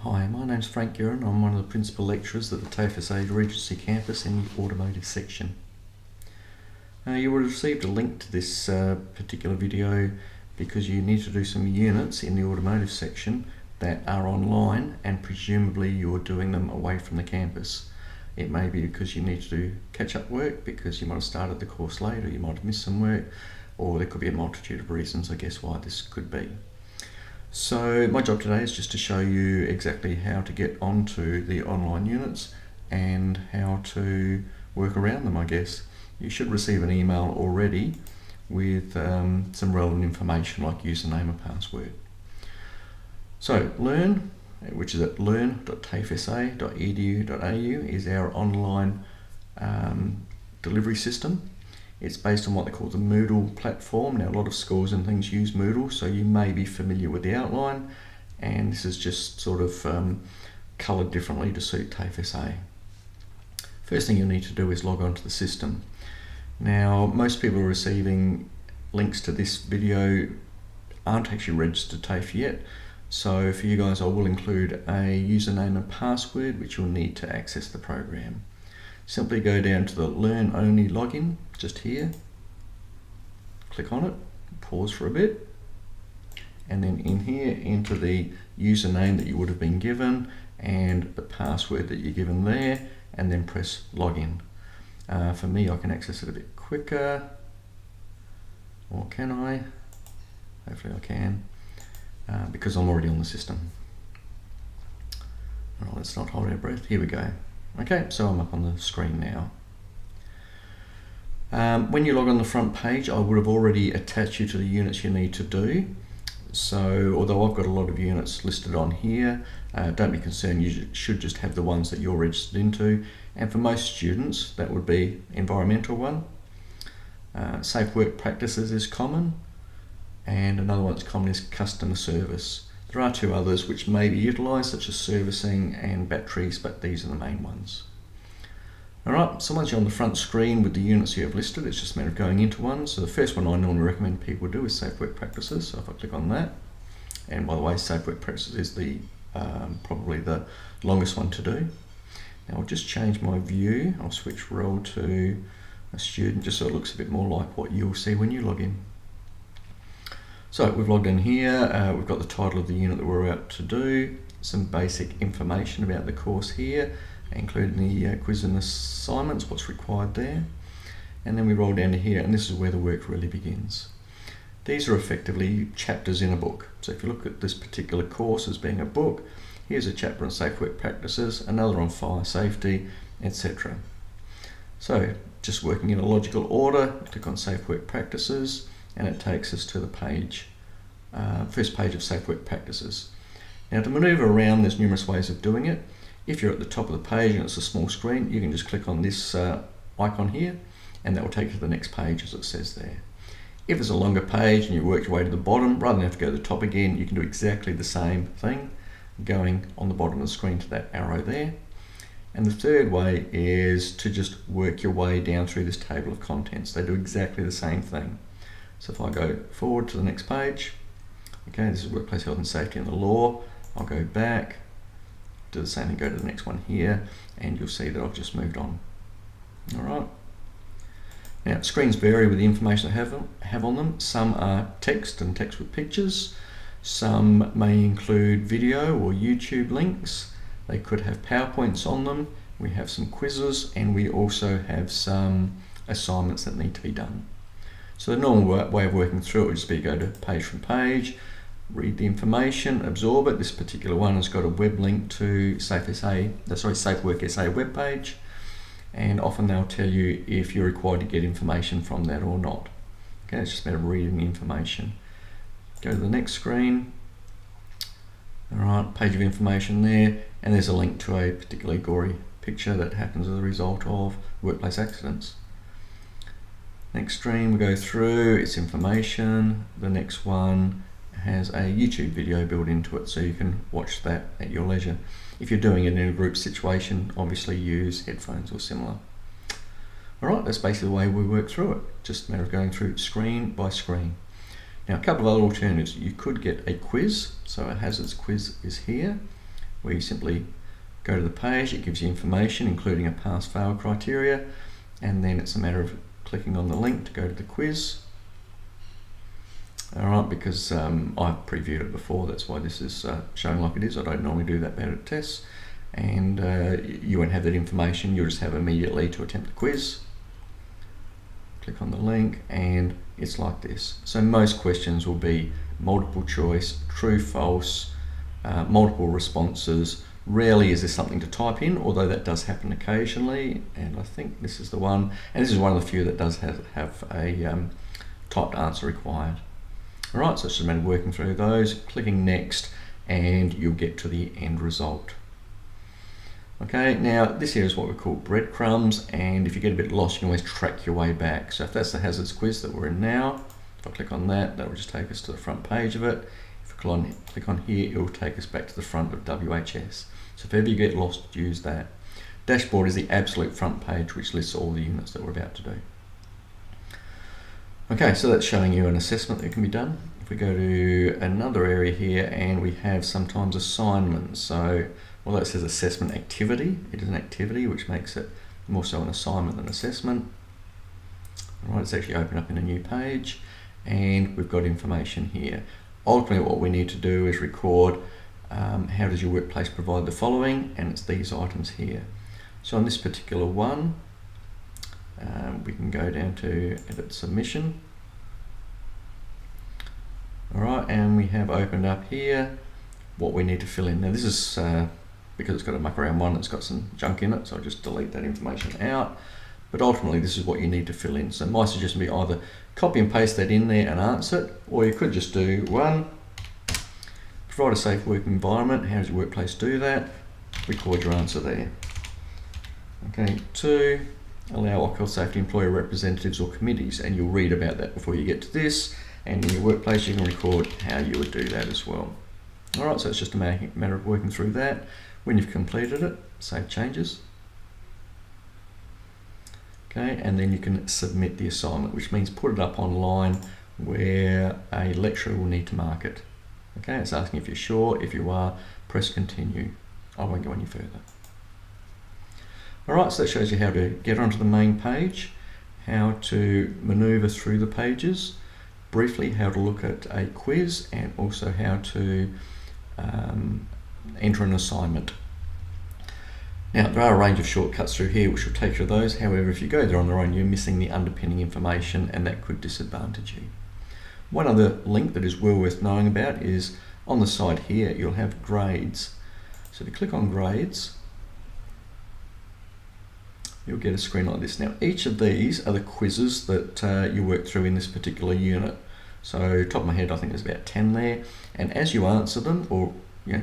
Hi, my name's Frank Guerin. I'm one of the principal lecturers at the TAFESA Regency campus in the Automotive section. You would have received a link to this particular video because you need to do some units in the Automotive section that are online, and presumably you're doing them away from the campus. It may be because you need to do catch-up work because you might have started the course late, or you might have missed some work, or there could be a multitude of reasons, I guess, why this could be. So my job today is just to show you exactly how to get onto the online units and how to work around them, I guess. You should receive an email already with some relevant information like username and password. So Learn, which is at learn.tafesa.edu.au, is our online delivery system. It's based on what they call the Moodle platform. Now, a lot of schools and things use Moodle, so you may be familiar with the outline, and this is just sort of coloured differently to suit TAFESA. First thing you'll need to do is log on to the system. Now, most people receiving links to this video aren't actually registered TAFE yet, so for you guys I will include a username and password which you'll need to access the program. Simply go down to the Learn Only login, just here, click on it, pause for a bit, and then in here enter the username that you would have been given and the password that you're given there, and then press Login. For me, I can access it a bit quicker, or can I? Hopefully I can, because I'm already on the system. Alright, let's not hold our breath, here we go. Okay, so I'm up on the screen now. When you log on the front page, I would have already attached you to the units you need to do. So although I've got a lot of units listed on here, don't be concerned, you should just have the ones that you're registered into. And for most students, that would be environmental one. Safe work practices is common, and another one that's common is customer service. There are two others which may be utilised, such as servicing and batteries, but these are the main ones. Alright, so once you're on the front screen with the units you have listed, it's just a matter of going into one. So the first one I normally recommend people do is Safe Work Practices. So if I click on that, and by the way, Safe Work Practices is the probably the longest one to do. Now I'll just change my view. I'll switch role to a student just so it looks a bit more like what you'll see when you log in. So we've logged in here, we've got the title of the unit that we're about to do, some basic information about the course here, including the quiz and assignments, what's required there. And then we roll down to here, and this is where the work really begins. These are effectively chapters in a book. So if you look at this particular course as being a book, here's a chapter on safe work practices, another on fire safety, etc. So just working in a logical order, click on safe work practices, and it takes us to the page, first page of Safe Work Practices. Now to manoeuvre around, there's numerous ways of doing it. If you're at the top of the page and it's a small screen, you can just click on this icon here, and that will take you to the next page as it says there. If it's a longer page and you work your way to the bottom, rather than have to go to the top again, you can do exactly the same thing, going on the bottom of the screen to that arrow there. And the third way is to just work your way down through this table of contents. They do exactly the same thing. So if I go forward to the next page, okay, this is workplace health and safety and the law. I'll go back, do the same thing, go to the next one here, and you'll see that I've just moved on. All right. Now, screens vary with the information I have on them. Some are text and text with pictures. Some may include video or YouTube links. They could have PowerPoints on them. We have some quizzes, and we also have some assignments that need to be done. So the normal way of working through it would just be go to page from page, read the information, absorb it. This particular one has got a web link to Safe Work SA webpage, and often they'll tell you if you're required to get information from that or not. Okay, it's just a matter of reading the information. Go to the next screen. Alright, page of information there, and there's a link to a particularly gory picture that happens as a result of workplace accidents. Next screen we go through, it's information. The next one has a YouTube video built into it, so you can watch that at your leisure. If you're doing it in a group situation, obviously use headphones or similar. Alright, that's basically the way we work through it. Just a matter of going through screen by screen. Now, a couple of other alternatives. You could get a quiz. So a hazards quiz is here. where you simply go to the page. It gives you information including a pass-fail criteria, and then it's a matter of clicking on the link to go to the quiz. Alright, because I've previewed it before, that's why this is showing like it is. I don't normally do that bad at tests, and you won't have that information. You'll just have immediately to attempt the quiz. Click on the link and it's like this. So most questions will be multiple choice, true, false, multiple responses. Rarely is there something to type in, although that does happen occasionally, and I think this is the one, and this is one of the few that does have a typed answer required. Alright, so it's just a matter of working through those, clicking next, and you'll get to the end result. Okay, now this here is what we call breadcrumbs, and if you get a bit lost you can always track your way back. So if that's the hazards quiz that we're in now, if I click on that, that will just take us to the front page of it. If I click on here, it will take us back to the front of WHS. So if ever you get lost, use that. Dashboard is the absolute front page which lists all the units that we're about to do. Okay, so that's showing you an assessment that can be done. If we go to another area here, and we have sometimes assignments. So although it says assessment activity, it is an activity, which makes it more so an assignment than assessment. All right, it's actually opened up in a new page, and we've got information here. Ultimately what we need to do is record how does your workplace provide the following, and it's these items here. So on this particular one, we can go down to edit submission. Alright, and we have opened up here what we need to fill in. Now this is because it's got a muck around one, it's got some junk in it, so I'll just delete that information out. But ultimately this is what you need to fill in. So my suggestion would be either copy and paste that in there and answer it, or you could just do 1, provide a safe working environment. How does your workplace do that? Record your answer there. Okay, 2, allow occupational safety employer representatives or committees, and you'll read about that before you get to this, and in your workplace you can record how you would do that as well. Alright, so it's just a matter of working through that. When you've completed it, save changes. Okay, and then you can submit the assignment, which means put it up online where a lecturer will need to mark it. Okay, it's asking if you're sure. If you are, press continue. I won't go any further. Alright, so that shows you how to get onto the main page, how to maneuver through the pages, briefly how to look at a quiz, and also how to enter an assignment. Now there are a range of shortcuts through here which will take you to those. However, if you go there on their own, you're missing the underpinning information, and that could disadvantage you. One other link that is well worth knowing about is on the side here you'll have grades. So if you click on grades, you'll get a screen like this. Now each of these are the quizzes that you work through in this particular unit. So top of my head I think there's about 10 there, and as you answer them or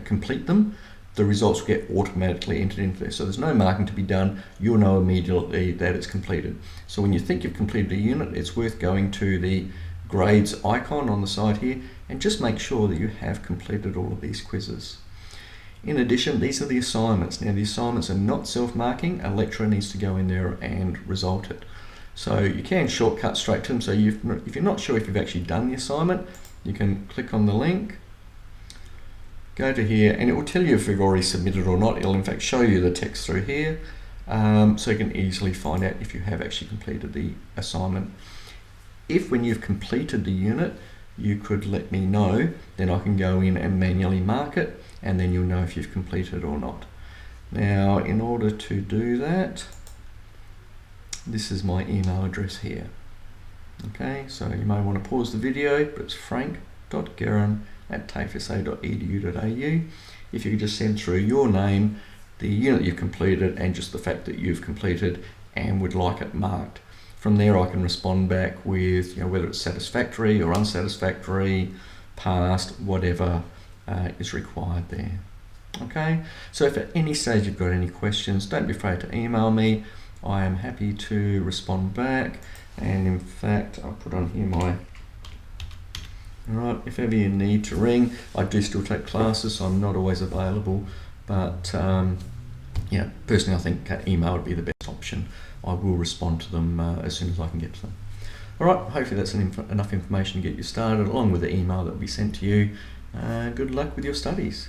complete them, the results will get automatically entered into there. So there's no marking to be done, you'll know immediately that it's completed. So when you think you've completed a unit, it's worth going to the grades icon on the side here and just make sure that you have completed all of these quizzes. In addition, these are the assignments. Now the assignments are not self-marking, a lecturer needs to go in there and result it. So you can shortcut straight to them, so if you're not sure if you've actually done the assignment, you can click on the link, go to here, and it will tell you if you've already submitted or not. It'll in fact show you the text through here, so you can easily find out if you have actually completed the assignment. If when you've completed the unit, you could let me know, then I can go in and manually mark it, and then you'll know if you've completed or not. Now, in order to do that, this is my email address here. Okay, so you may want to pause the video, but it's frank.guerin@tafesa.edu.au. If you could just send through your name, the unit you've completed, and just the fact that you've completed and would like it marked. From there I can respond back with whether it's satisfactory or unsatisfactory, passed, whatever is required there. Okay, so if at any stage you've got any questions, don't be afraid to email me. I am happy to respond back, and in fact I'll put on here my, alright, if ever you need to ring, I do still take classes, so I'm not always available, but personally I think email would be the best option. I will respond to them as soon as I can get to them. Alright, hopefully that's enough information to get you started, along with the email that will be sent to you. Good luck with your studies.